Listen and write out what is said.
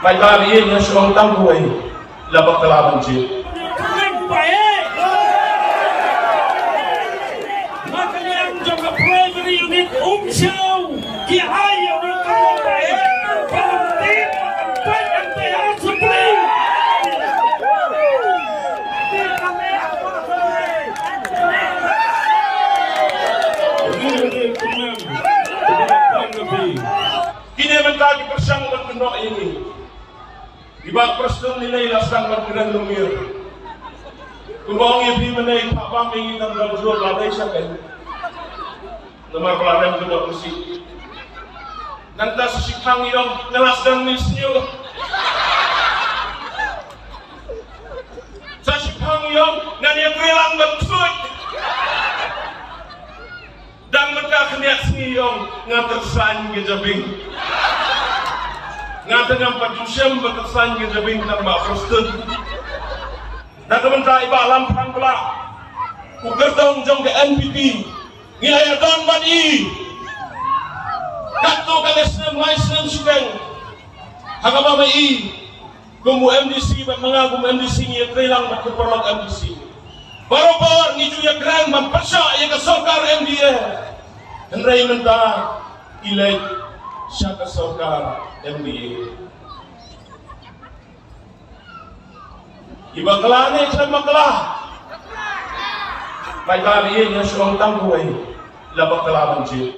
May tarihin na siyang tangguay, labak kalaban siya. Makanya ang jaga primary unit umsiyaw, kihayaw ng kababae, pamuntin ang antay-antayan sa play. Kini man kagi persyang magkuno ini. Iba person nila ilasang magkunan lumir. Kung bawang ibi manay papamingin ng radyol, labay siya kayo. Namar palaran ko na musik. Nanta sa sikhang iyong nalasdang nis niyo. Sa sikhang iyong naniyagrilang magtut. Dan magkakanias ngiyong nga tersan gajabing. Nga tangang padusyam batersan gajabing ng mga prostun. Nakamanta iba alam pang pala. Ugertong jong ke NPP. Ngayadon man i. Kato kanesnem ngaisnem sukeng. Hagama may i. Gumu MDC mga gumu MDC niya trilang magkuporlog MDC. Baru-baru ni juga keren mempersak yang kesokar MDA. Henry menta ilai siapa kesokar MDA. Iba kelah ni sama kelah. Baik kali ini yang suang tangguai labak kelaban je.